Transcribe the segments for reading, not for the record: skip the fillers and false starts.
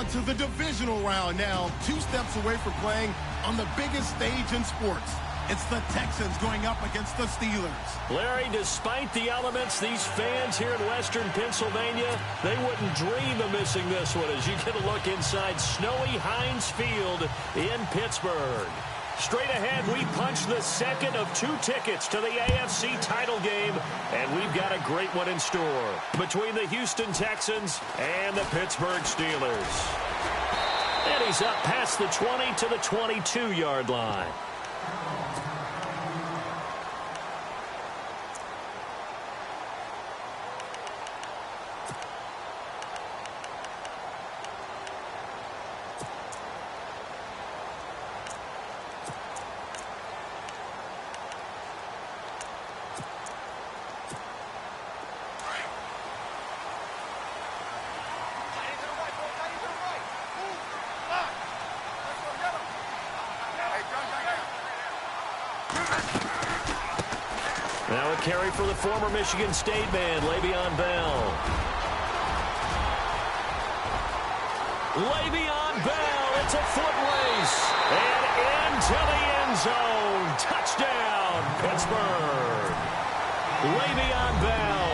on to the divisional round now. 2 steps away from playing on the biggest stage in sports. It's the Texans going up against the Steelers. Larry, despite the elements, these fans here in Western Pennsylvania, they wouldn't dream of missing this one as you get a look inside snowy Heinz Field in Pittsburgh. Straight ahead, we punch the second of 2 tickets to the AFC title game, and we've got a great one in store between the Houston Texans and the Pittsburgh Steelers. And he's up past the 20 to the 22-yard line. Now a carry for the former Michigan State man, Le'Veon Bell. Le'Veon Bell, it's a foot race. And into the end zone. Touchdown, Pittsburgh. Le'Veon Bell,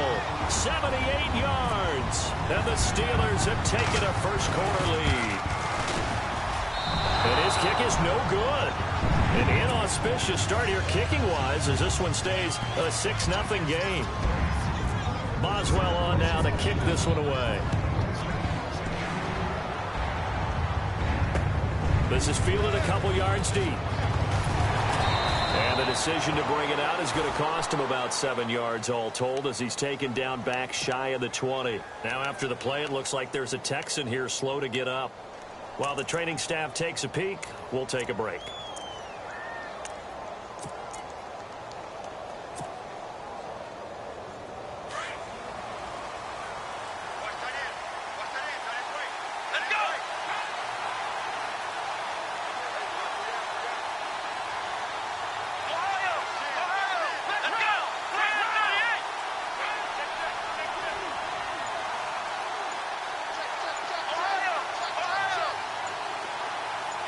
78 yards. And the Steelers have taken a first-quarter lead. And his kick is no good. An inauspicious start here kicking-wise as this one stays a 6-0 game. Boswell on now to kick this one away. This is fielded a couple yards deep. And the decision to bring it out is going to cost him about 7 yards all told as he's taken down back shy of the 20. Now after the play, it looks like there's a Texan here slow to get up. While the training staff takes a peek, we'll take a break.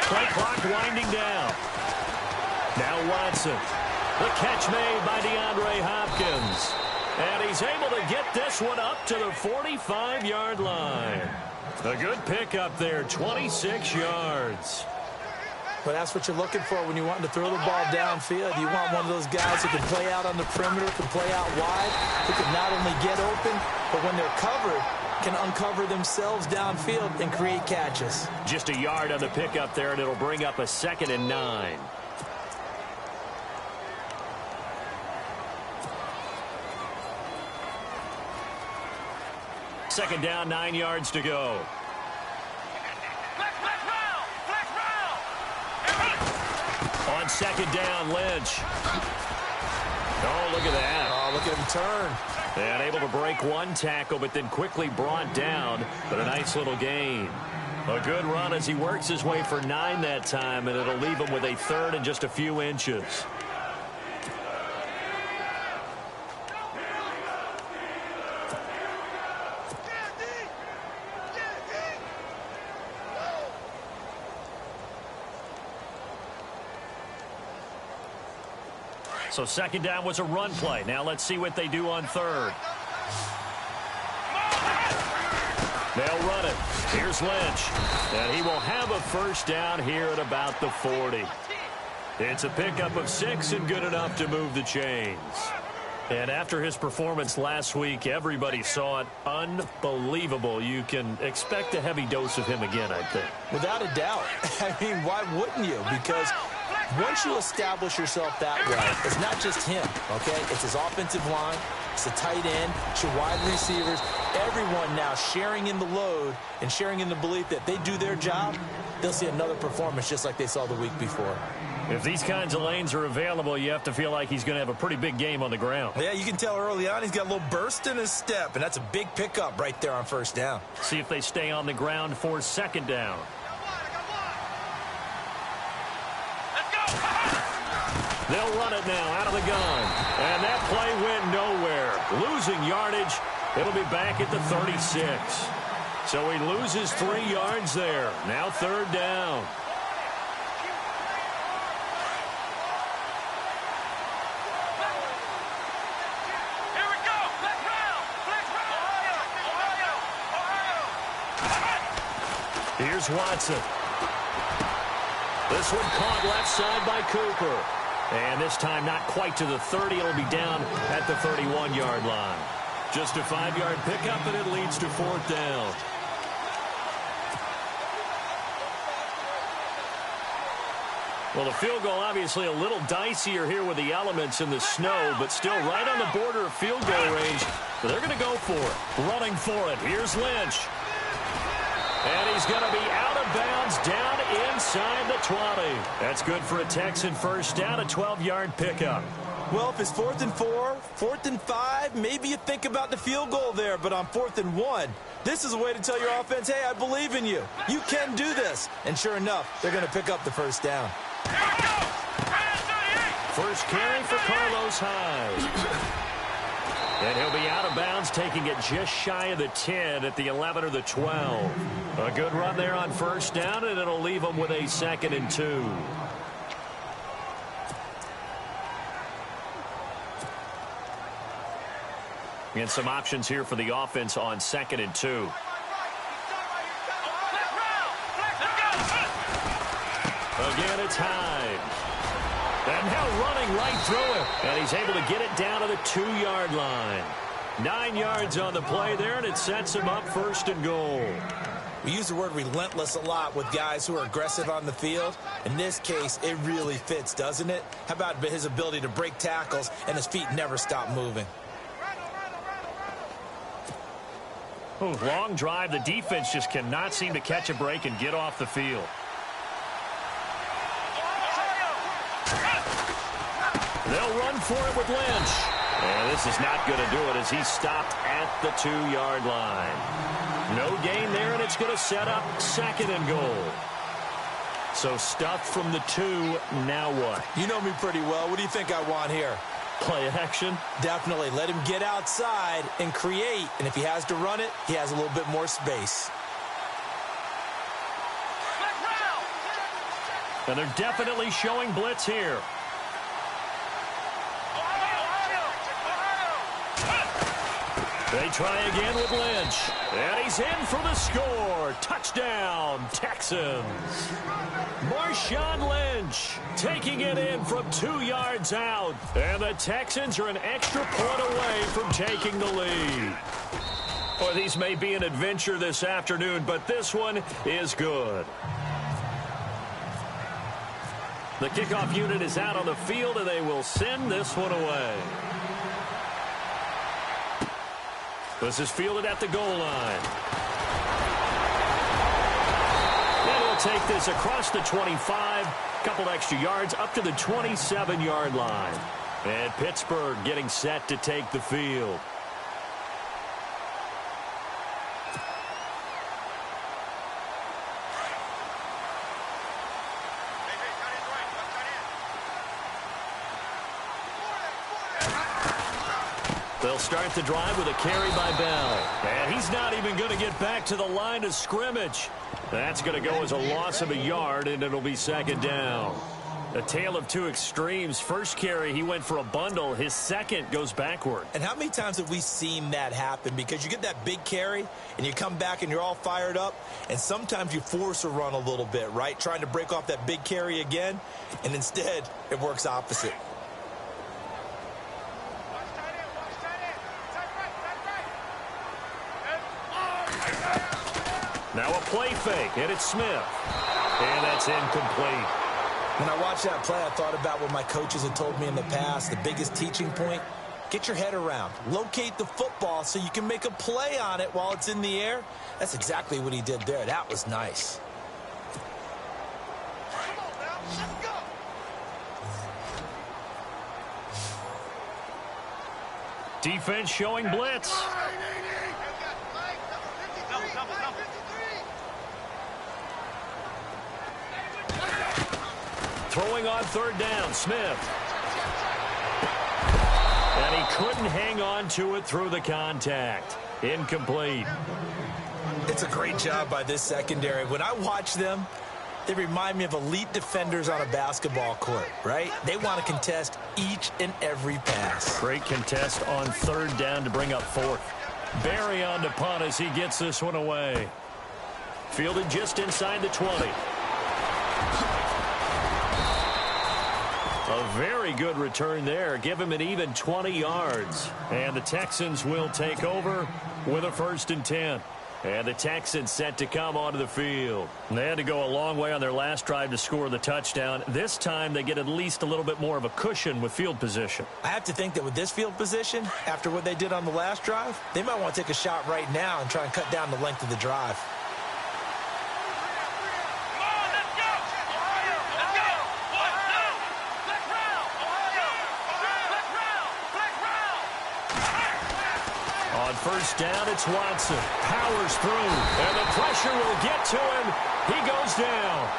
Play clock winding down. Now Watson. The catch made by DeAndre Hopkins. And he's able to get this one up to the 45-yard line. A good pickup there, 26 yards. But that's what you're looking for when you want to throw the ball downfield. You want one of those guys who can play out on the perimeter, can play out wide, who can not only get open, but when they're covered, can uncover themselves downfield and create catches. Just a yard on the pickup there, and it'll bring up a 2nd and 9. Second down, 9 yards to go. On second down, Lynch. Oh, look at that. Oh, look at him turn. And able to break one tackle, but then quickly brought down. But a nice little gain. A good run as he works his way for 9 that time, and it'll leave him with a 3rd and just a few inches. So second down was a run play. Now let's see what they do on 3rd. They'll run it. Here's Lynch. And he will have a first down here at about the 40. It's a pickup of 6 and good enough to move the chains. And after his performance last week, everybody saw it. Unbelievable. You can expect a heavy dose of him again, I think. Without a doubt. I mean, why wouldn't you? Because once you establish yourself that way, it's not just him, okay? It's his offensive line, it's the tight end, it's your wide receivers, everyone now sharing in the load and sharing in the belief that they do their job, they'll see another performance just like they saw the week before. If these kinds of lanes are available, you have to feel like he's going to have a pretty big game on the ground. Yeah, you can tell early on he's got a little burst in his step, and that's a big pickup right there on first down. See if they stay on the ground for second down. They'll run it now out of the gun. And that play went nowhere. Losing yardage. It'll be back at the 36. So he loses 3 yards there. Now 3rd down. Here's Watson. This one caught left side by Cooper. And this time not quite to the 30. It'll be down at the 31-yard line. Just a 5-yard pickup, and it leads to 4th down. Well, the field goal obviously a little dicier here with the elements in the snow, but still right on the border of field goal range. But they're going to go for it. Running for it. Here's Lynch. And he's going to be out of bounds down inside the 20. That's good for a Texan first down, a 12-yard pickup. Well, if it's 4th and 4, 4th and 5, maybe you think about the field goal there. But on 4th and 1, this is a way to tell your offense, hey, I believe in you. You can do this. And sure enough, they're going to pick up the first down. First carry for Carlos Hyde. And he'll be out of bounds, taking it just shy of the 10 at the 11 or the 12. A good run there on first down, and it'll leave them with a 2nd and 2. And some options here for the offense on 2nd and 2. Again, it's Hyde. And now running right through it. And he's able to get it down to the 2-yard line. 9 yards on the play there, and it sets him up 1st and goal. We use the word relentless a lot with guys who are aggressive on the field. In this case, it really fits, doesn't it? How about his ability to break tackles and his feet never stop moving? Ooh, long drive. The defense just cannot seem to catch a break and get off the field. They'll run for it with Lynch. And this is not going to do it as he's stopped at the 2-yard line. No gain there, and it's going to set up 2nd and goal. So stuffed from the 2, now what? You know me pretty well. What do you think I want here? Play action? Definitely. Let him get outside and create. And if he has to run it, he has a little bit more space. And they're definitely showing blitz here. They try again with Lynch. And he's in for the score. Touchdown, Texans. Marshawn Lynch taking it in from 2 yards out. And the Texans are an extra point away from taking the lead. Well, these may be an adventure this afternoon, but this one is good. The kickoff unit is out on the field, and they will send this one away. This is fielded at the goal line. And he'll take this across the 25, couple extra yards up to the 27-yard line. And Pittsburgh getting set to take the field. They'll start the drive with a carry by Bell. And he's not even going to get back to the line of scrimmage. That's going to go as a loss of a yard, and it'll be 2nd down. A tale of two extremes. First carry, he went for a bundle. His second goes backward. And how many times have we seen that happen? Because you get that big carry, and you come back and you're all fired up, and sometimes you force a run a little bit, right? Trying to break off that big carry again, and instead it works opposite. Now a play fake, and it's Smith. And that's incomplete. When I watched that play, I thought about what my coaches had told me in the past. The biggest teaching point, get your head around. Locate the football so you can make a play on it while it's in the air. That's exactly what he did there. That was nice. Defense showing blitz. Throwing on 3rd down, Smith. And he couldn't hang on to it through the contact. Incomplete. It's a great job by this secondary. When I watch them, they remind me of elite defenders on a basketball court, right? They want to contest each and every pass. Great contest on third down to bring up fourth. Barry on to punt as he gets this one away. Fielded just inside the 20. A very good return there. Give him an even 20 yards. And the Texans will take over with a 1st and 10. And the Texans set to come onto the field. They had to go a long way on their last drive to score the touchdown. This time they get at least a little bit more of a cushion with field position. I have to think that with this field position, after what they did on the last drive, they might want to take a shot right now and try and cut down the length of the drive. First down, it's Watson. Powers through, and the pressure will get to him. He goes down.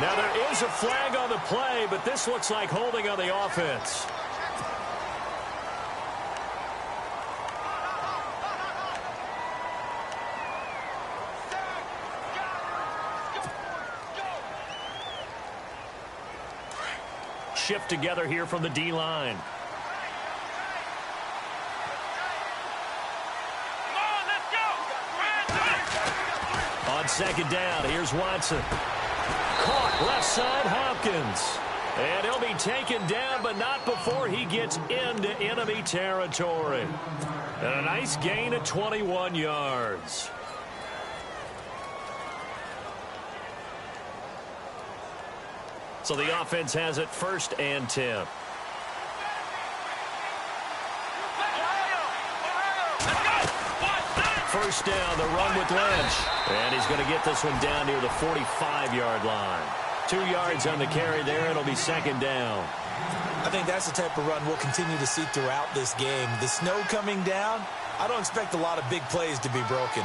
Now, there is a flag on the play, but this looks like holding on the offense. Shift together here from the D-line. On second down, here's Watson. Caught left side, Hopkins. And he'll be taken down, but not before he gets into enemy territory. And a nice gain of 21 yards. So the offense has it 1st and 10. First down, the run with Lynch. And he's going to get this one down near the 45-yard line. 2 yards on the carry there. It'll be 2nd down. I think that's the type of run we'll continue to see throughout this game. The snow coming down, I don't expect a lot of big plays to be broken.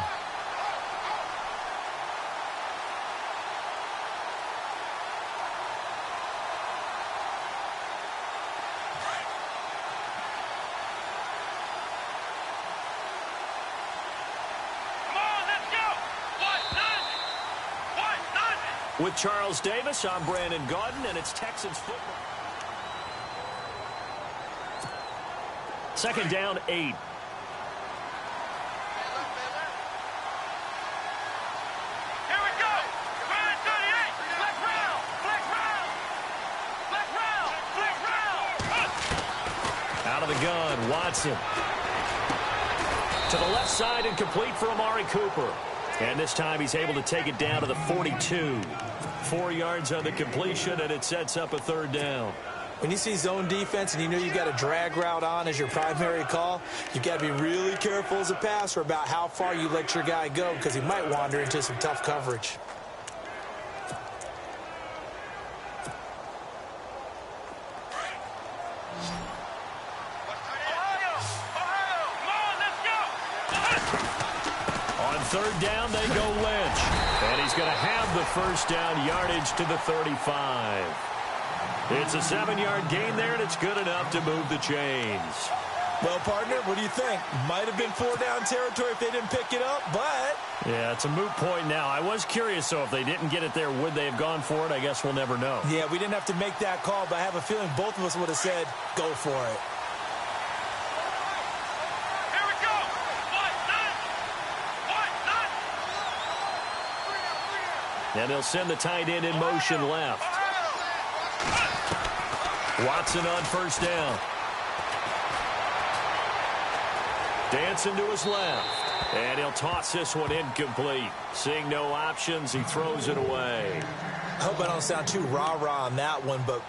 With Charles Davis, I'm Brandon Gaudin, and it's Texans football. 2nd down, 8. Here we go. 38. Flex round. Flex round. Flex round. Flex round. Out of the gun, Watson. To the left side and complete for Amari Cooper. And this time he's able to take it down to the 42. 4 yards on the completion, and it sets up a 3rd down. When you see zone defense and you know you've got a drag route on as your primary call, you've got to be really careful as a passer about how far you let your guy go because he might wander into some tough coverage. On 3rd down, they go Lynch. And he's going to have the 1st down, yardage to the 35. It's a 7-yard gain there, and it's good enough to move the chains. Well, partner, what do you think? Might have been 4-down territory if they didn't pick it up, but... Yeah, it's a moot point now. I was curious, so if they didn't get it there, would they have gone for it? I guess we'll never know. Yeah, we didn't have to make that call, but I have a feeling both of us would have said, go for it. Here we go. And they'll send the tight end in motion left. Watson on 1st down. Dancing to his left. And he'll toss this one incomplete. Seeing no options, he throws it away. I hope I don't sound too rah-rah on that one, but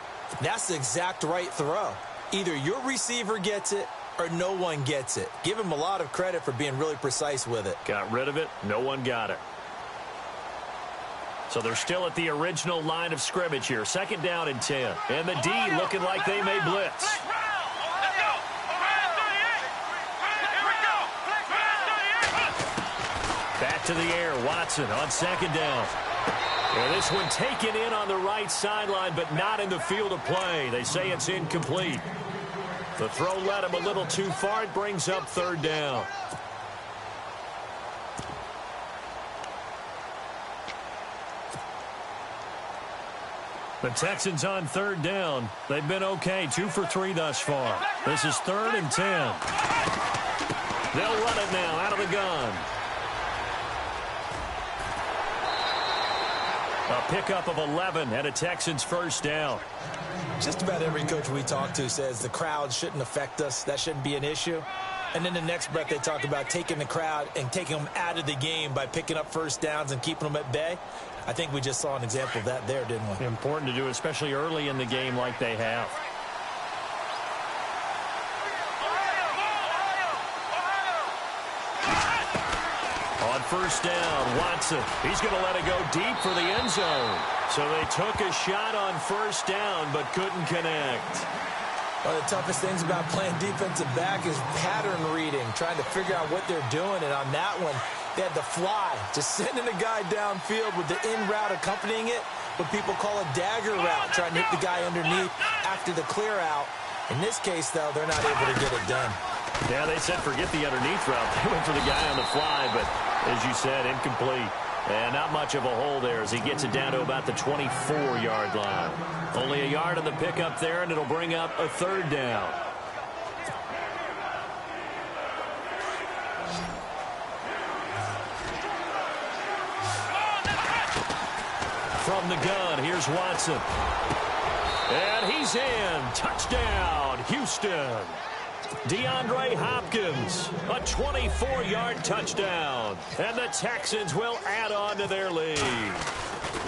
that's the exact right throw. Either your receiver gets it or no one gets it. Give him a lot of credit for being really precise with it. Got rid of it. No one got it. So they're still at the original line of scrimmage here. 2nd down and 10. And the D looking like they may blitz. Back to the air. Watson on 2nd down. And this one taken in on the right sideline, but not in the field of play. They say it's incomplete. The throw led him a little too far. It brings up 3rd down. The Texans on third down. They've been okay, 2 for 3 thus far. This is 3rd and 10. They'll run it now out of the gun. A pickup of 11 and a Texans first down. Just about every coach we talk to says the crowd shouldn't affect us. That shouldn't be an issue. And then the next breath they talk about taking the crowd and taking them out of the game by picking up first downs and keeping them at bay. I think we just saw an example of that there, didn't we? Important to do, especially early in the game like they have. On first down, Watson. He's going to let it go deep for the end zone. So they took a shot on first down but couldn't connect. One of the toughest things about playing defensive back is pattern reading, trying to figure out what they're doing. And on that one, they had the fly, just sending a guy downfield with the in route accompanying it, what people call a dagger route, trying to hit the guy underneath after the clear out. In this case, though, they're not able to get it done. Yeah, they said forget the underneath route. They went for the guy on the fly, but as you said, incomplete. And not much of a hole there as he gets it down to about the 24-yard line. Only a yard on the pickup there, and it'll bring up a 3rd down. From the gun, here's Watson. And he's in. Touchdown, Houston. DeAndre Hopkins, a 24-yard touchdown. And the Texans will add on to their lead.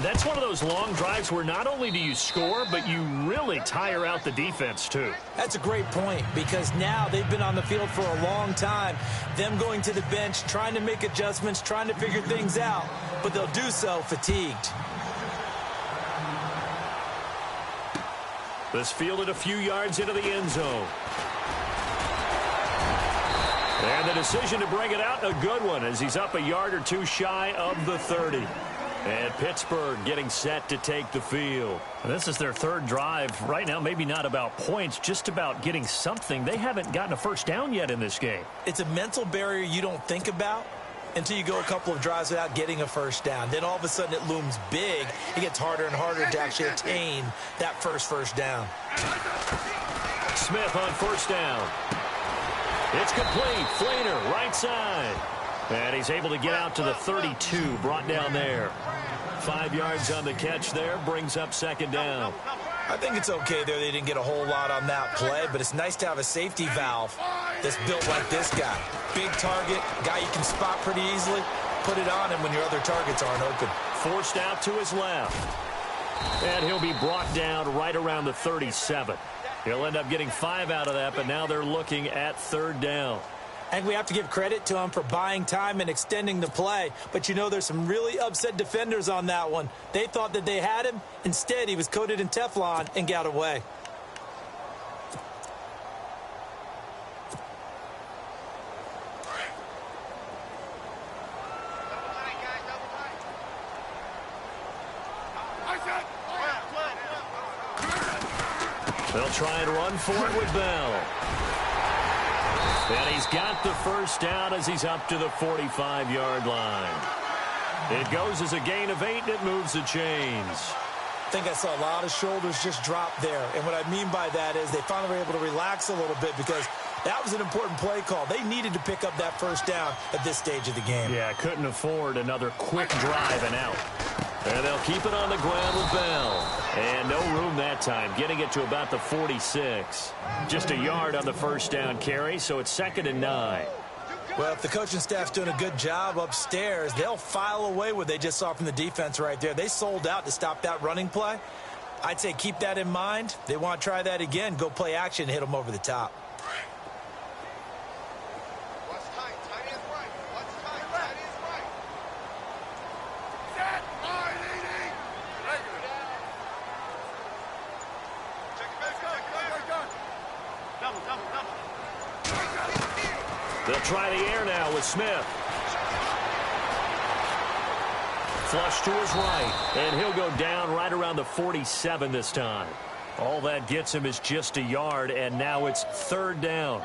That's one of those long drives where not only do you score, but you really tire out the defense, too. That's a great point, because now they've been on the field for a long time. Them going to the bench, trying to make adjustments, trying to figure things out, but they'll do so fatigued. This fielded a few yards into the end zone. And the decision to bring it out, a good one, as he's up a yard or two shy of the 30. And Pittsburgh getting set to take the field. And this is their 3rd drive. Right now, maybe not about points, just about getting something. They haven't gotten a first down yet in this game. It's a mental barrier you don't think about until you go a couple of drives without getting a first down. Then all of a sudden it looms big. It gets harder and harder to actually attain that first down. Smith on first down. It's complete. Flainer, right side. And he's able to get out to the 32, brought down there. 5 yards on the catch there, brings up 2nd down. I think it's okay there. They didn't get a whole lot on that play, but it's nice to have a safety valve that's built like this guy. Big target, guy you can spot pretty easily. Put it on him when your other targets aren't open. Forced out to his left. And he'll be brought down right around the 37. He'll end up getting 5 out of that, but now they're looking at 3rd down. And we have to give credit to him for buying time and extending the play. But, you know, there's some really upset defenders on that one. They thought that they had him. Instead, he was coated in Teflon and got away. They'll try and run for it with Bell. And he's got the first down as he's up to the 45-yard line. It goes as a gain of 8, and it moves the chains. I think I saw a lot of shoulders just drop there. And what I mean by that is they finally were able to relax a little bit because that was an important play call. They needed to pick up that first down at this stage of the game. Yeah, couldn't afford another quick drive and out. And they'll keep it on the ground with Bell. And no room that time, getting it to about the 46. Just a yard on the first down carry, so it's 2nd and 9. Well, if the coaching staff's doing a good job upstairs, they'll file away what they just saw from the defense right there. They sold out to stop that running play. I'd say keep that in mind. They want to try that again. Go play action, hit them over the top. They'll try the air now with Smith. Flush to his right, and he'll go down right around the 47 this time. All that gets him is just a yard, and now it's 3rd down.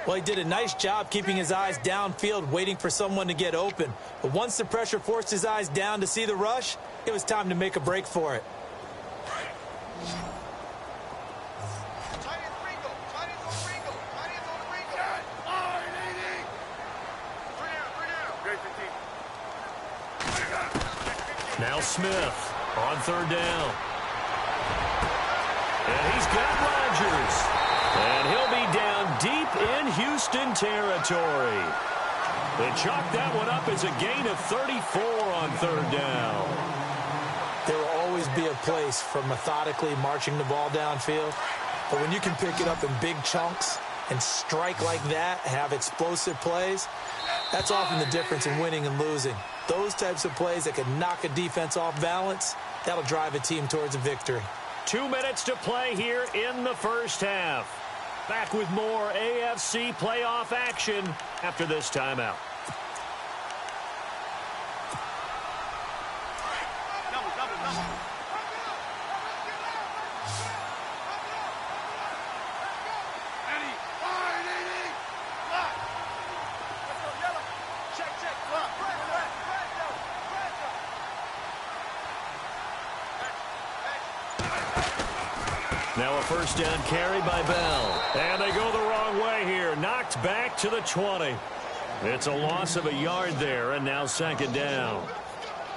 Well, he did a nice job keeping his eyes downfield, waiting for someone to get open. But once the pressure forced his eyes down to see the rush, it was time to make a break for it. Now Smith on third down. And he's got Rodgers. And he'll be down deep in Houston territory. They chalk that one up as a gain of 34 on third down. There will always be a place for methodically marching the ball downfield. But when you can pick it up in big chunks and strike like that, have explosive plays, that's often the difference in winning and losing. Those types of plays that can knock a defense off balance, that'll drive a team towards a victory. 2 minutes to play here in the first half. Back with more AFC playoff action after this timeout. Now a first down carry by Bell. And they go the wrong way here. Knocked back to the 20. It's a loss of a yard there, and now second down.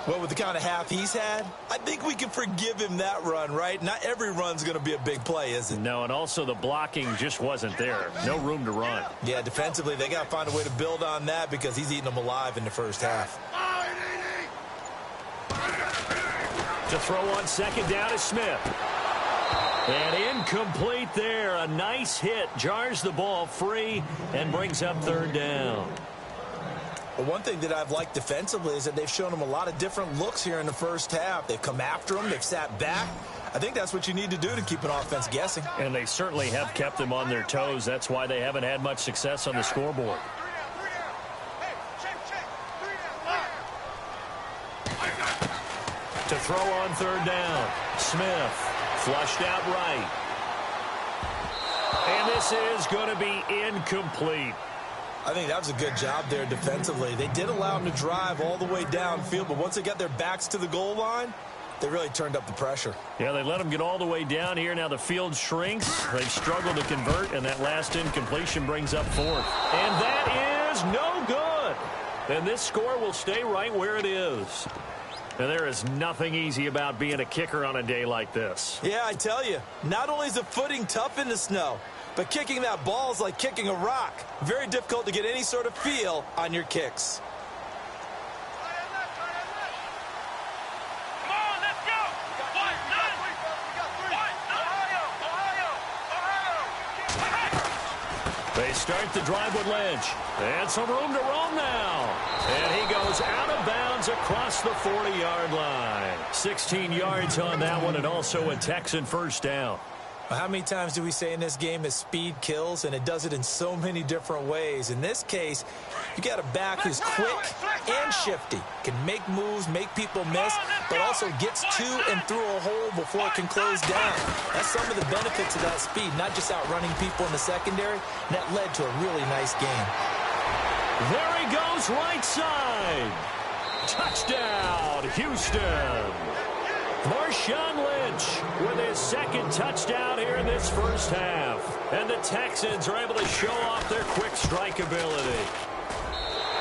Well, with the kind of half he's had, I think we can forgive him that run, right? Not every run's going to be a big play, is it? No, and also the blocking just wasn't there. No room to run. Yeah, defensively, they got to find a way to build on that because he's eating them alive in the first half. To throw on second down is Smith. And incomplete there. A nice hit. Jars the ball free and brings up third down. Well, one thing that I've liked defensively is that they've shown him a lot of different looks here in the first half. They've come after him. They've sat back. I think that's what you need to do to keep an offense guessing. And they certainly have kept them on their toes. That's why they haven't had much success on the scoreboard. To throw on third down, Smith. Flushed out right. And this is going to be incomplete. I think that was a good job there defensively. They did allow him to drive all the way downfield, but once they got their backs to the goal line, they really turned up the pressure. Yeah, they let him get all the way down here. Now the field shrinks. They've struggled to convert, and that last incompletion brings up fourth. And that is no good. And this score will stay right where it is. And there is nothing easy about being a kicker on a day like this. Yeah, I tell you, not only is the footing tough in the snow, but kicking that ball is like kicking a rock. Very difficult to get any sort of feel on your kicks. Come on, let's go! They start the drive with Lynch. And some room to roam now. And he goes out of bounds across the 40-yard line. 16 yards on that one, and also a Texan first down. How many times do we say in this game that speed kills, and it does it in so many different ways? In this case, you got a back who's quick and shifty, can make moves, make people miss, but also gets to and through a hole before it can close down. That's some of the benefits of that speed, not just outrunning people in the secondary, and that led to a really nice game. There he goes, right side. Touchdown, Houston. Marshawn Lynch with his second touchdown here in this first half. And the Texans are able to show off their quick strike ability.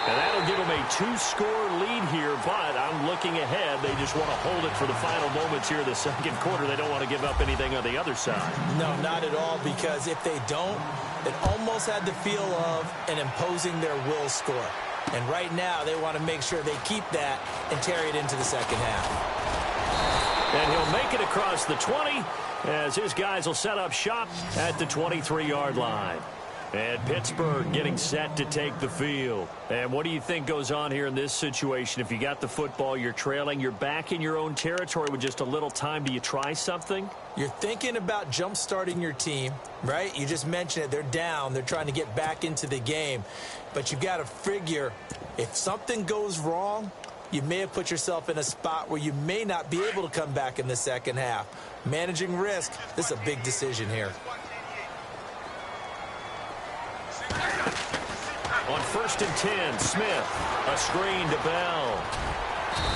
And that'll give them a 2-score lead here, but I'm looking ahead. They just want to hold it for the final moments here in the second quarter. They don't want to give up anything on the other side. No, not at all, because if they don't, it almost had the feel of an imposing their will score. And right now, they want to make sure they keep that and carry it into the second half. And he'll make it across the 20 as his guys will set up shop at the 23-yard line. And Pittsburgh getting set to take the field. And what do you think goes on here in this situation? If you got the football, you're trailing, you're back in your own territory with just a little time. Do you try something? You're thinking about jump-starting your team, right? You just mentioned it. They're down. They're trying to get back into the game. But you got to figure if something goes wrong, you may have put yourself in a spot where you may not be able to come back in the second half. Managing risk, this is a big decision here. On 1st and 10, Smith, a screen to Bell.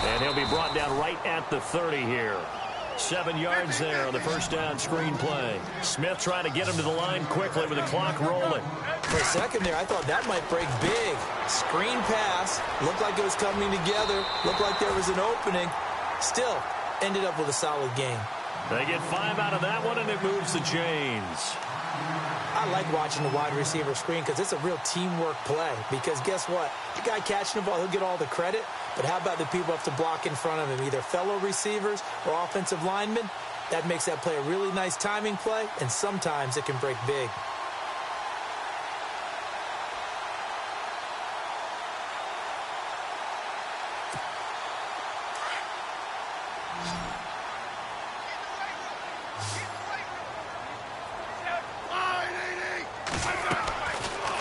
And he'll be brought down right at the 30 here. 7 yards there on the first down screen play. Smith trying to get him to the line quickly with the clock rolling. For a second there, I thought that might break big. Screen pass. Looked like it was coming together. Looked like there was an opening. Still, ended up with a solid game. They get 5 out of that one, and it moves the chains. I like watching the wide receiver screen because it's a real teamwork play. Because guess what? The guy catching the ball, he'll get all the credit. But how about the people have to block in front of him, either fellow receivers or offensive linemen? That makes that play a really nice timing play, and sometimes it can break big.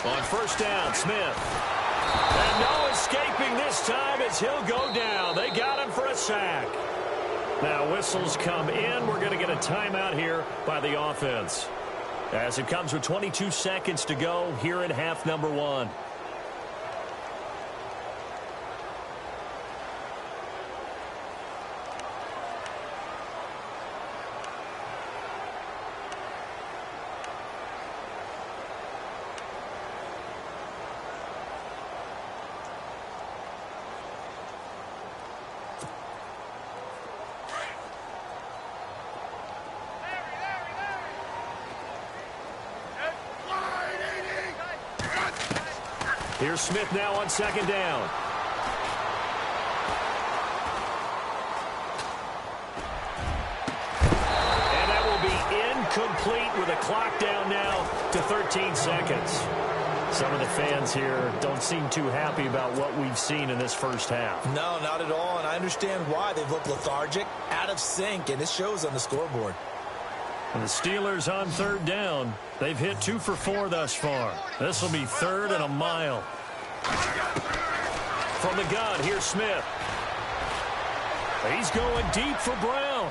On first down, Smith. And no escaping this time as he'll go down. They got him for a sack. Now whistles come in. We're going to get a timeout here by the offense, as it comes with 22 seconds to go here in half number 1. Here's Smith now on second down. And that will be incomplete with a clock down now to 13 seconds. Some of the fans here don't seem too happy about what we've seen in this first half. No, not at all, and I understand why. They've looked lethargic, out of sync, and it shows on the scoreboard. And the Steelers on third down. They've hit 2 for 4 thus far. This will be third and a mile. From the gun, here's Smith. He's going deep for Brown.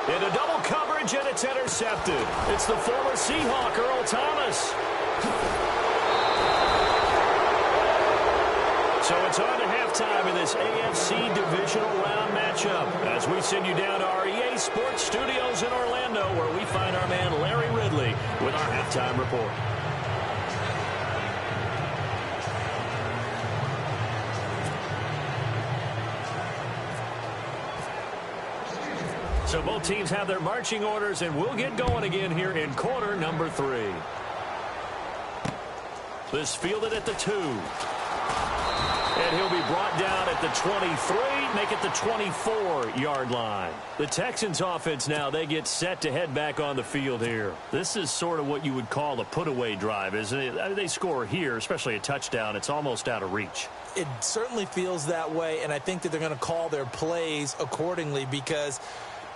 Into double coverage, and it's intercepted. It's the former Seahawk, Earl Thomas. So it's on to halftime in this AFC divisional round matchup as we send you down to our EA Sports Studios in Orlando, where we find our man Larry Ridley with our halftime report. So both teams have their marching orders, and we'll get going again here in quarter number 3. This fielded at the 2. And he'll be brought down at the 23, make it the 24-yard line. The Texans offense now, they get set to head back on the field here. This is sort of what you would call a put-away drive, isn't it? I mean, they score here, especially a touchdown. It's almost out of reach. It certainly feels that way, and I think that they're going to call their plays accordingly, because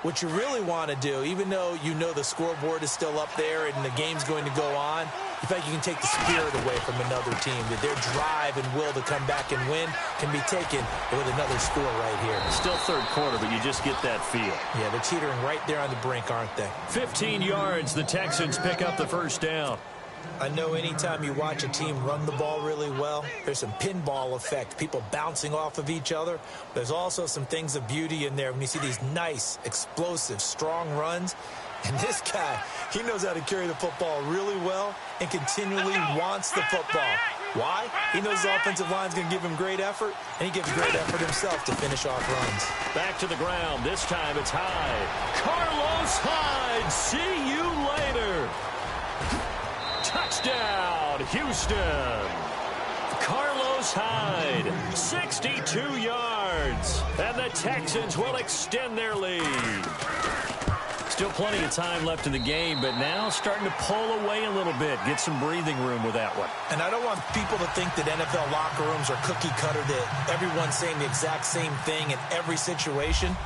what you really want to do, even though you know the scoreboard is still up there and the game's going to go on, in fact, you can take the spirit away from another team. That their drive and will to come back and win can be taken with another score right here. Still third quarter, but you just get that feel. Yeah, they're teetering right there on the brink, aren't they? 15 yards, the Texans pick up the first down. I know anytime you watch a team run the ball really well, there's some pinball effect, people bouncing off of each other. There's also some things of beauty in there when you see these nice, explosive, strong runs. And this guy, he knows how to carry the football really well and continually wants the football. Why? He knows the offensive line's going to give him great effort, and he gives great effort himself to finish off runs. Back to the ground. This time it's Hyde. Carlos Hyde. See you later. Touchdown, Houston. Carlos Hyde, 62 yards. And the Texans will extend their lead. Still plenty of time left in the game, but now starting to pull away a little bit. Get some breathing room with that one. And I don't want people to think that NFL locker rooms are cookie cutter, that everyone's saying the exact same thing in every situation.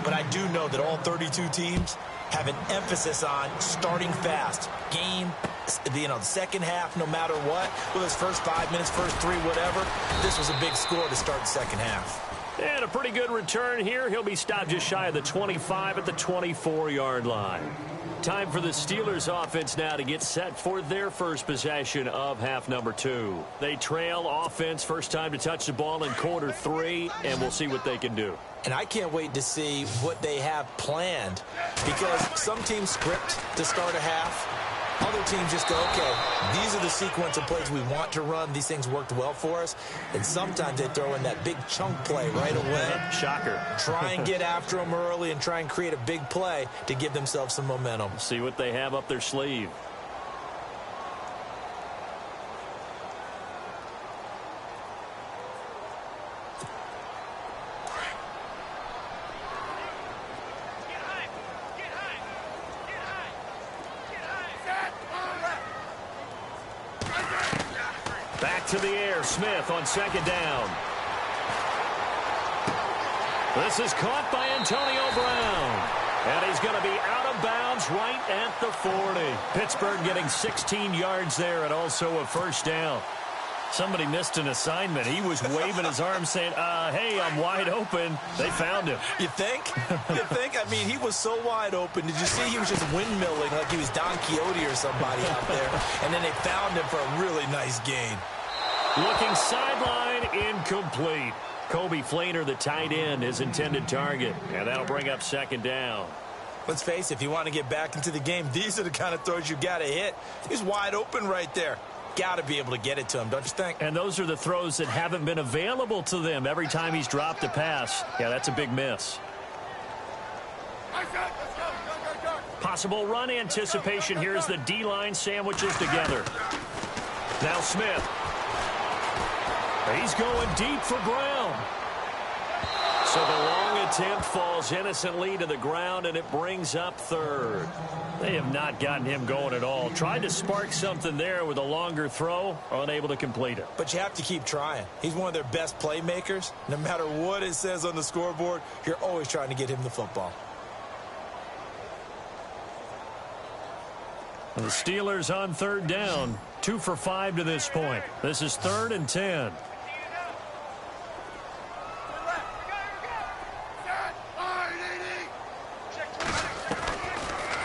But I do know that all 32 teams have an emphasis on starting fast. Game, the second half, no matter what, whether it's first 5 minutes, first 3, whatever. This was a big score to start the second half. And a pretty good return here. He'll be stopped just shy of the 25 at the 24-yard line. Time for the Steelers offense now to get set for their first possession of half number 2. They trail offense, first time to touch the ball in quarter 3, and we'll see what they can do. And I can't wait to see what they have planned, because some teams script to start a half. Other teams just go, okay, these are the sequence of plays we want to run. These things worked well for us. And sometimes they throw in that big chunk play right away. Shocker. Try and get after them early and try and create a big play to give themselves some momentum. See what they have up their sleeve. Back to the air, Smith on second down. This is caught by Antonio Brown. And he's going to be out of bounds right at the 40. Pittsburgh getting 16 yards there and also a first down. Somebody missed an assignment. He was waving his arm saying, hey, I'm wide open. They found him. You think? You think? I mean, he was so wide open. Did you see he was just windmilling like he was Don Quixote or somebody out there? And then they found him for a really nice gain. Looking sideline, incomplete. Kobe Flainer, the tight end, his intended target. And that'll bring up second down. Let's face it, if you want to get back into the game, these are the kind of throws you got to hit. He's wide open right there. Got to be able to get it to him, don't you think? And those are the throws that haven't been available to them every time he's dropped a pass. Yeah, that's a big miss. Possible run anticipation here as the D-line sandwiches together. Now Smith. He's going deep for Brown. So the long attempt falls innocently to the ground, and it brings up third. They have not gotten him going at all. Tried to spark something there with a longer throw, unable to complete it. But you have to keep trying. He's one of their best playmakers. No matter what it says on the scoreboard, you're always trying to get him the football. The Steelers on third down. 2 for 5 to this point. This is 3rd and 10.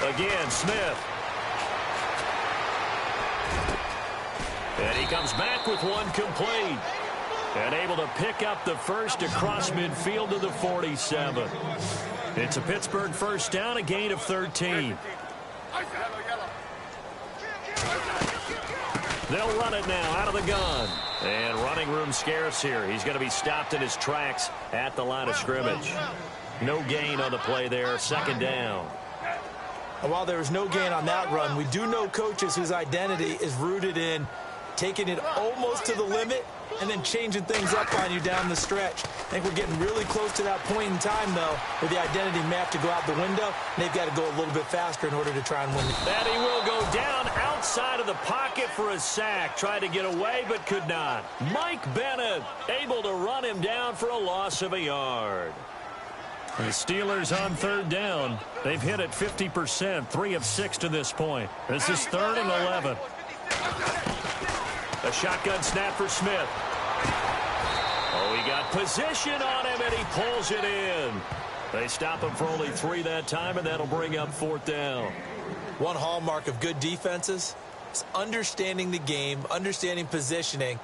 Again, Smith. And he comes back with one complete. And able to pick up the first across midfield to the 47. It's a Pittsburgh first down, a gain of 13. They'll run it now out of the gun. And running room scarce here. He's going to be stopped in his tracks at the line of scrimmage. No gain on the play there, second down. And while there was no gain on that run, we do know coaches whose identity is rooted in taking it almost to the limit and then changing things up on you down the stretch. I think we're getting really close to that point in time, though, where the identity may have to go out the window, and they've got to go a little bit faster in order to try and win the game. And he will go down outside of the pocket for a sack. Tried to get away, but could not. Mike Bennett able to run him down for a loss of a yard. And the Steelers on third down. They've hit it 50%, 3 of 6 to this point. This is 3rd and 11. A shotgun snap for Smith. Oh, he got position on him, and he pulls it in. They stop him for only 3 that time, and that'll bring up 4th down. One hallmark of good defenses is understanding the game, understanding positioning,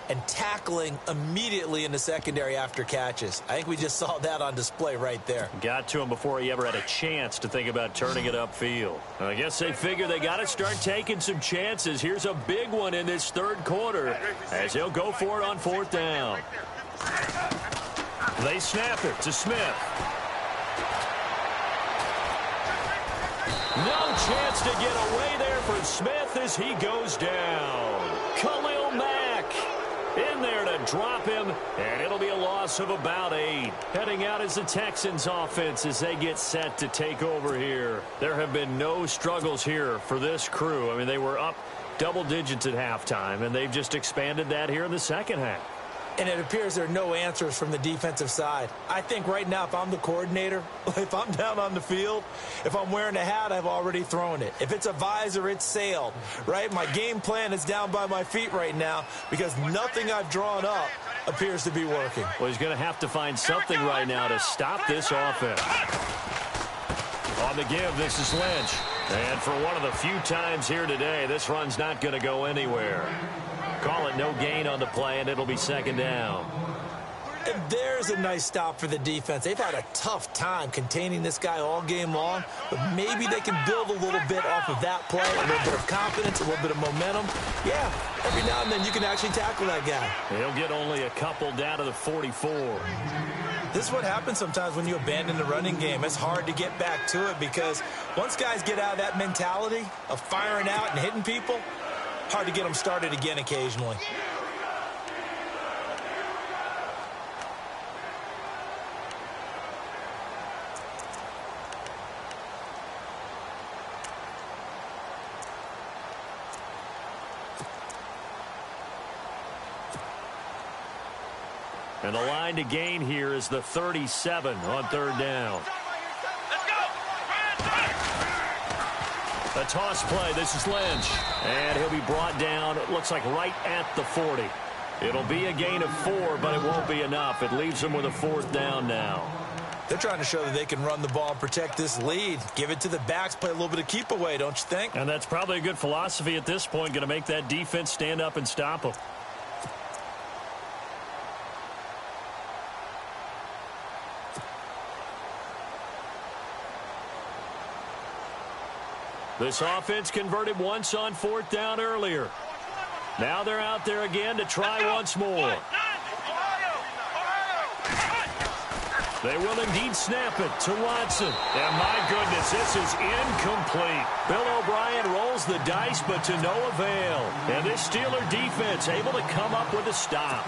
and tackling immediately in the secondary after catches. I think we just saw that on display right there. Got to him before he ever had a chance to think about turning it upfield. I guess they figure they got to start taking some chances. Here's a big one in this 3rd quarter as he'll go for it on 4th down. They snap it to Smith. No chance to get away there for Smith as he goes down. Khalil Mack in there to drop him, and it'll be a loss of about 8. Heading out is the Texans offense as they get set to take over here. There have been no struggles here for this crew. I mean, they were up double digits at halftime, and they've just expanded that here in the second half. And it appears there are no answers from the defensive side. I think right now, if I'm the coordinator, if I'm down on the field, if I'm wearing a hat, I've already thrown it. If it's a visor, it's sailed, right? My game plan is down by my feet right now because nothing I've drawn up appears to be working. Well, he's going to have to find something right now to stop this offense. On the give, this is Lynch. And for one of the few times here today, this run's not going to go anywhere. Call it no gain on the play, and it'll be second down. And there's a nice stop for the defense. They've had a tough time containing this guy all game long, but maybe they can build a little bit off of that play, a little bit of confidence, a little bit of momentum. Yeah, every now and then you can actually tackle that guy. He'll get only a couple down to the 44. This is what happens sometimes when you abandon the running game. It's hard to get back to it because once guys get out of that mentality of firing out and hitting people, hard to get them started again occasionally. And the line to gain here is the 37 on third down. Let's go. A toss play. This is Lynch. And he'll be brought down, it looks like right at the 40. It'll be a gain of 4, but it won't be enough. It leaves them with a fourth down now. They're trying to show that they can run the ball and protect this lead. Give it to the backs, play a little bit of keep away, don't you think? And that's probably a good philosophy at this point, going to make that defense stand up and stop them. This offense converted once on fourth down earlier. Now they're out there again to try once more. They will indeed snap it to Watson. And my goodness, this is incomplete. Bill O'Brien rolls the dice, but to no avail. And this Steeler defense able to come up with a stop.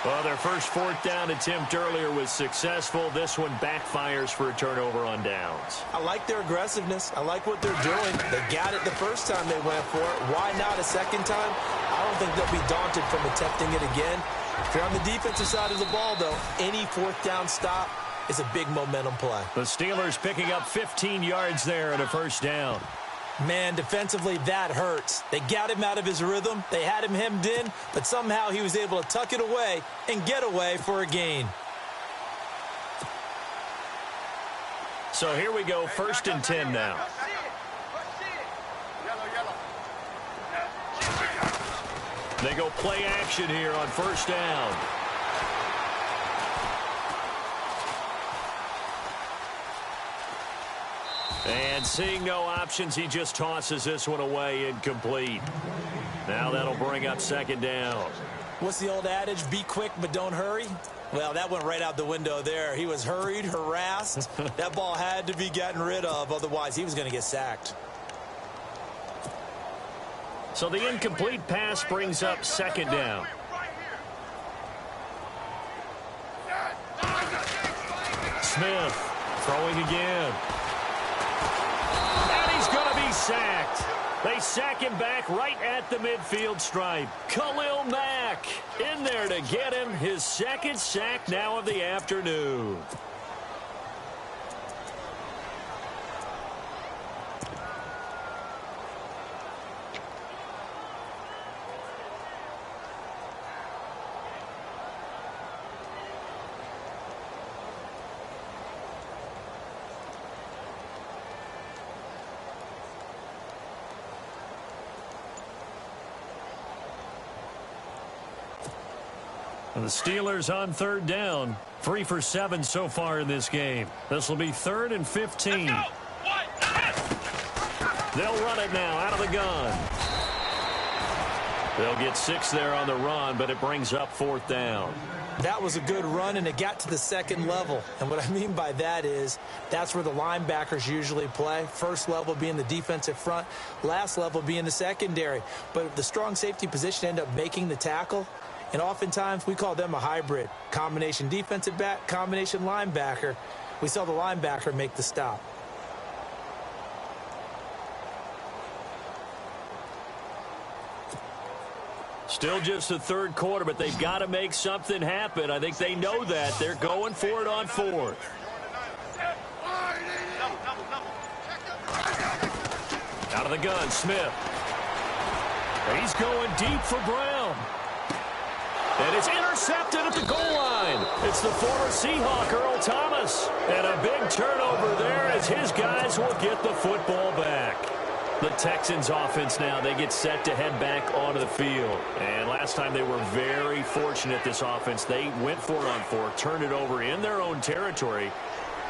Well, their first fourth down attempt earlier was successful. This one backfires for a turnover on downs. I like their aggressiveness. I like what they're doing. They got it the first time they went for it. Why not a second time? I don't think they'll be daunted from attempting it again. If you're on the defensive side of the ball, though, any fourth down stop is a big momentum play. The Steelers picking up 15 yards there and a first down. Man, defensively, that hurts. They got him out of his rhythm. They had him hemmed in, but somehow he was able to tuck it away and get away for a gain. So here we go, 1st and 10 now. They go play action here on first down. And seeing no options, he just tosses this one away, incomplete. Now that'll bring up second down. What's the old adage? Be quick, but don't hurry. Well, that went right out the window there. He was hurried, harassed. That ball had to be gotten rid of, otherwise he was going to get sacked. So the incomplete pass brings up second down. Smith throwing again. And he's going to be sacked. They sack him back right at the midfield stripe. Khalil Mack in there to get him his second sack now of the afternoon. And the Steelers on third down. 3 for 7 so far in this game. This will be 3rd and 15. They'll run it now out of the gun. They'll get 6 there on the run, but it brings up 4th down. That was a good run, and it got to the second level. And what I mean by that is that's where the linebackers usually play. First level being the defensive front, last level being the secondary. But the strong safety position ended up making the tackle. And oftentimes we call them a hybrid. Combination defensive back, combination linebacker. We saw the linebacker make the stop. Still just the third quarter, but they've got to make something happen. I think they know that. They're going for it on fourth. Out of the gun, Smith. He's going deep for Brown. And it's intercepted at the goal line. It's the former Seahawk, Earl Thomas. And a big turnover there as his guys will get the football back. The Texans offense now, they get set to head back onto the field. And last time they were very fortunate, this offense. They went for it on fourth, turned it over in their own territory,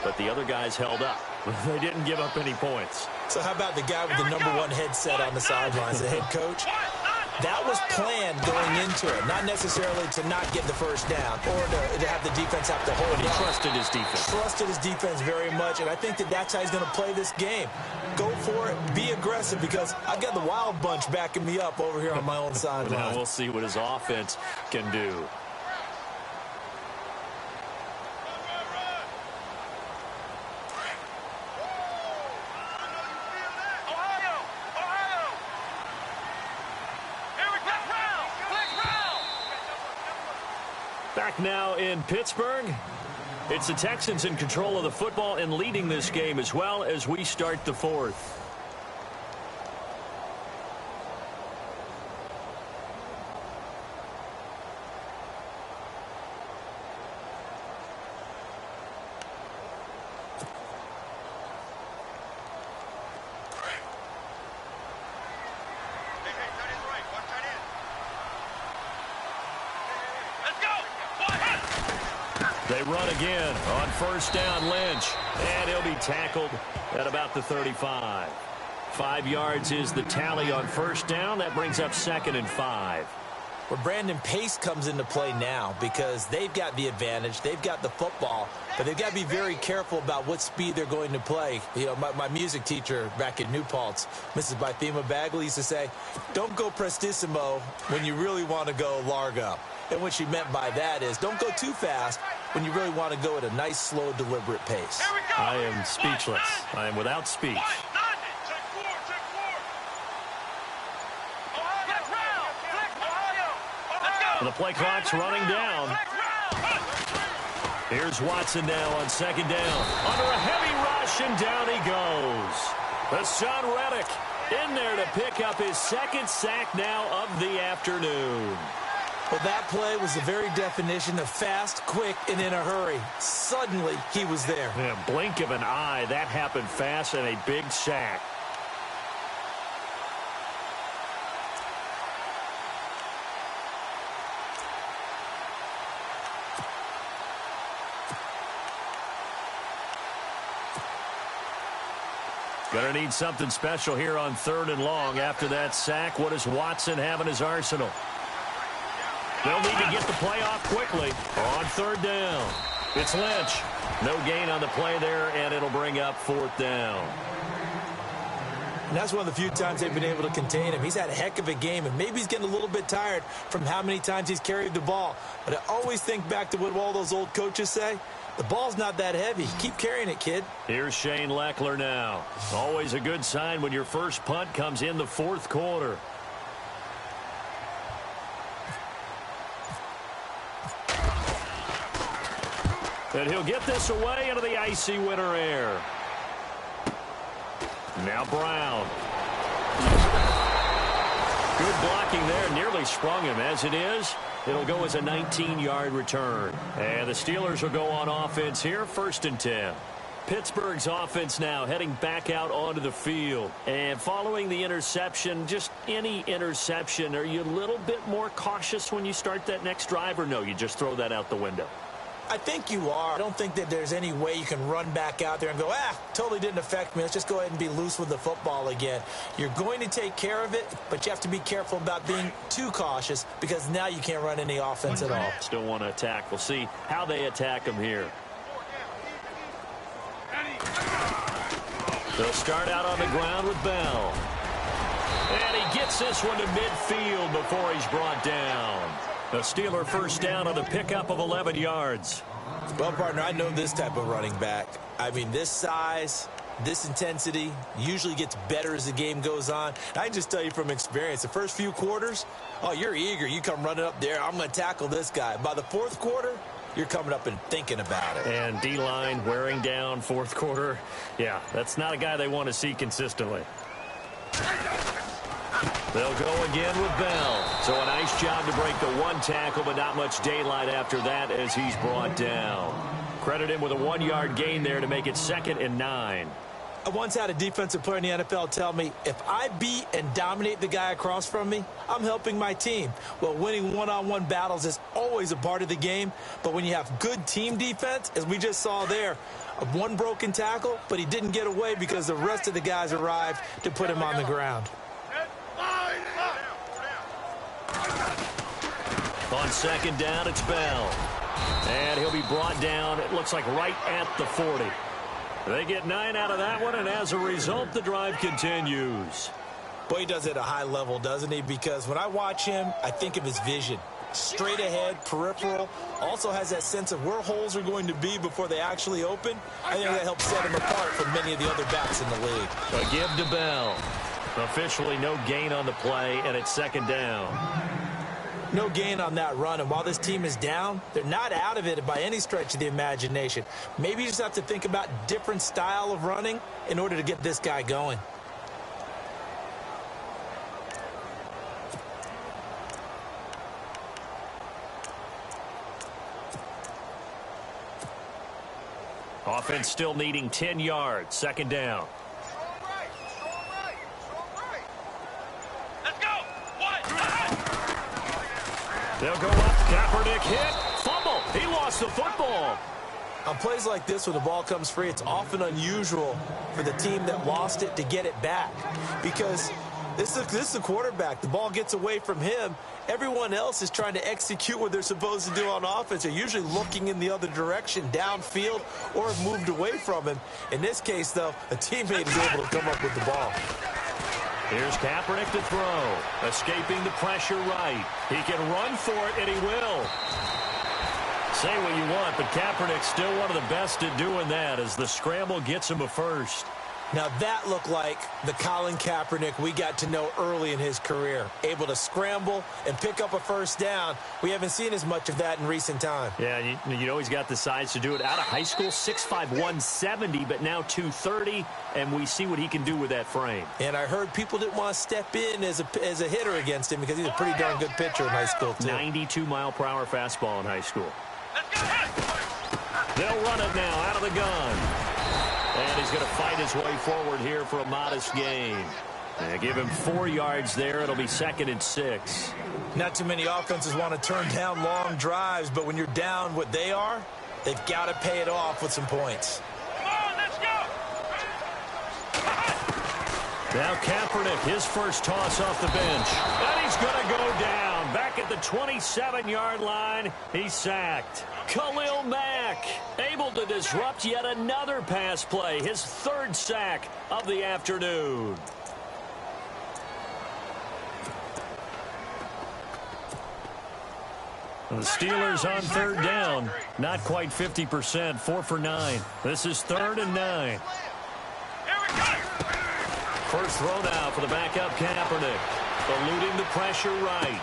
but the other guys held up. They didn't give up any points. So how about the guy with the #1 headset on the sidelines, the head coach? That was planned going into it, not necessarily to not get the first down or to have the defense have to hold it. He trusted his defense. Trusted his defense very much, and I think that's how he's going to play this game. Go for it, be aggressive, because I've got the wild bunch backing me up over here on my own sideline. Now we'll see what his offense can do. Back now in Pittsburgh. It's the Texans in control of the football and leading this game as well as we start the fourth. They run again on first down, Lynch. And he'll be tackled at about the 35. 5 yards is the tally on first down. That brings up 2nd and 5. Well, Brandon, pace comes into play now because they've got the advantage. They've got the football, but they've got to be very careful about what speed they're going to play. You know, my music teacher back at New Paltz, Mrs. Bythema Bagley, used to say, don't go prestissimo when you really want to go largo. And what she meant by that is don't go too fast when you really want to go at a nice, slow, deliberate pace. I am speechless. I am without speech. And the play clock's running down. Here's Watson now on 2nd down. Under a heavy rush, and down he goes. That's John Reddick in there to pick up his 2nd sack now of the afternoon. Well, that play was the very definition of fast, quick, and in a hurry. Suddenly, he was there. Yeah, blink of an eye. That happened fast, and a big sack. Gonna need something special here on 3rd and long. After that sack, what does Watson have in his arsenal? They'll need to get the play off quickly on 3rd down. It's Lynch. No gain on the play there, and it'll bring up 4th down. And that's one of the few times they've been able to contain him. He's had a heck of a game, and maybe he's getting a little bit tired from how many times he's carried the ball. But I always think back to what all those old coaches say. The ball's not that heavy. Keep carrying it, kid. Here's Shane Leckler now. Always a good sign when your first punt comes in the 4th quarter. And he'll get this away into the icy winter air. Now Brown. Good blocking there. Nearly sprung him. As it is, it'll go as a 19-yard return. And the Steelers will go on offense here, 1st and 10. Pittsburgh's offense now heading back out onto the field. And following the interception, just any interception, are you a little bit more cautious when you start that next drive, or no, you just throw that out the window? I think you are. I don't think that there's any way you can run back out there and go, totally didn't affect me. Let's just go ahead and be loose with the football again. You're going to take care of it, but you have to be careful about being too cautious because now you can't run any offense at all. Still want to attack. We'll see how they attack them here. They'll start out on the ground with Bell. And he gets this one to midfield before he's brought down. The Steeler first down on the pickup of 11 yards. Well, partner, I know this type of running back. I mean, this size, this intensity usually gets better as the game goes on. I can just tell you from experience, the first few quarters, oh, you're eager. You come running up there, I'm going to tackle this guy. By the fourth quarter, you're coming up and thinking about it. And D-line wearing down fourth quarter. Yeah, that's not a guy they want to see consistently. They'll go again with Bell. So a nice job to break the one tackle, but not much daylight after that as he's brought down. Credit him with a 1-yard gain there to make it 2nd and 9. I once had a defensive player in the NFL tell me, if I beat and dominate the guy across from me, I'm helping my team. Well, winning one-on-one battles is always a part of the game, but when you have good team defense, as we just saw there, one broken tackle, but he didn't get away because the rest of the guys arrived to put him on the ground. On 2nd down, it's Bell. And he'll be brought down, it looks like right at the 40. They get 9 out of that one, and as a result, the drive continues. Boy, he does it at a high level, doesn't he? Because when I watch him, I think of his vision. Straight ahead, peripheral, also has that sense of where holes are going to be before they actually open. I think that helps set him apart from many of the other backs in the league. A give to Bell. Officially no gain on the play, and it's 2nd down. No gain on that run, and while this team is down, they're not out of it by any stretch of the imagination. Maybe you just have to think about different style of running in order to get this guy going. Offense still needing 10 yards, 2nd down. They'll go up. Kaepernick hit. Fumble. He lost the football. On plays like this where the ball comes free, it's often unusual for the team that lost it to get it back. Because this is the quarterback. The ball gets away from him. Everyone else is trying to execute what they're supposed to do on offense. They're usually looking in the other direction, downfield, or have moved away from him. In this case, though, a teammate is able to come up with the ball. Here's Kaepernick to throw. Escaping the pressure right. He can run for it, and he will. Say what you want, but Kaepernick's still one of the best at doing that as the scramble gets him a first. Now that looked like the Colin Kaepernick we got to know early in his career. Able to scramble and pick up a first down. We haven't seen as much of that in recent time. Yeah, you know he's got the size to do it. Out of high school, 6'5", 170, but now 230, and we see what he can do with that frame. And I heard people didn't want to step in as a hitter against him because he's a pretty darn good pitcher in high school, too. 92-mile-per-hour fastball in high school. They'll run it now out of the gun. And he's going to fight his way forward here for a modest gain. Give him 4 yards there. It'll be 2nd and 6. Not too many offenses want to turn down long drives, but when you're down what they are, they've got to pay it off with some points. Come on, let's go! Now Kaepernick, his first toss off the bench. And he's going to go down. Back at the 27-yard line, he's sacked. Khalil Mack able to disrupt yet another pass play. His 3rd sack of the afternoon. The Steelers on 3rd down. Not quite 50%. 4 for 9. This is 3rd and 9. First throw now for the backup Kaepernick. Eluding the pressure right.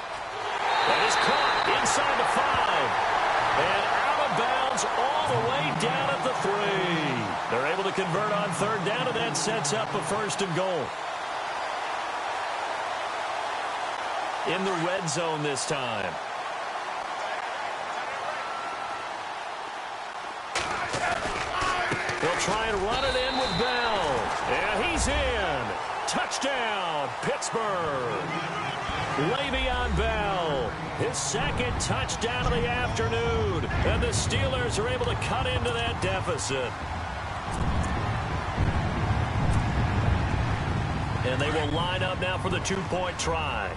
That is caught inside the 5. And out of bounds all the way down at the 3. They're able to convert on 3rd down, and that sets up a 1st and goal. In the red zone this time. They'll try and run it in with Bell. And he's in. Touchdown, Pittsburgh. Le'Veon Bell, his 2nd touchdown of the afternoon. And the Steelers are able to cut into that deficit. And they will line up now for the 2-point try.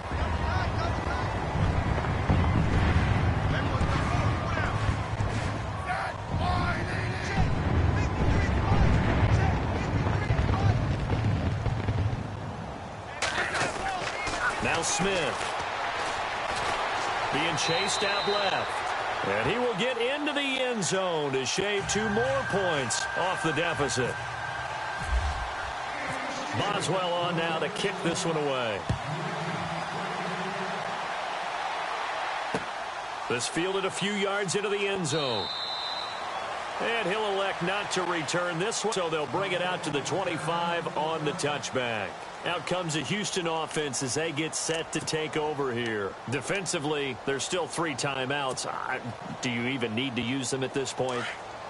Now Smith being chased out left. And he will get into the end zone to shave 2 more points off the deficit. Boswell on now to kick this one away. This fielded a few yards into the end zone. And he'll elect not to return this one, so they'll bring it out to the 25 on the touchback. Out comes the Houston offense as they get set to take over here. Defensively, there's still 3 timeouts. Do you even need to use them at this point?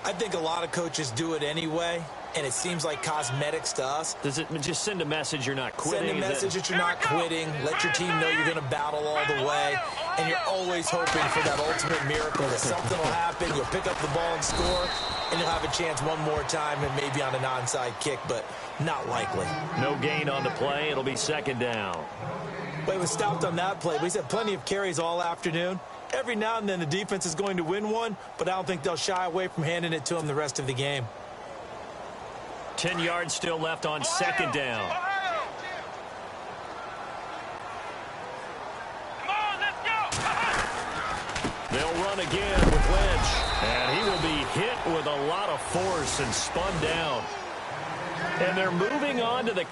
I think a lot of coaches do it anyway, and it seems like cosmetics to us. Does it just send a message you're not quitting? Send a message that you're not quitting. Let your team know you're going to battle all the way. And you're always hoping for that ultimate miracle that something will happen. You'll pick up the ball and score, and you'll have a chance one more time and maybe on an onside kick, but not likely. No gain on the play. It'll be second down. But it was stopped on that play. He's had plenty of carries all afternoon. Every now and then the defense is going to win one, but I don't think they'll shy away from handing it to him the rest of the game. 10 yards still left on second down. They'll run again with Lynch. And he will be hit with a lot of force and spun down. And they're moving on to the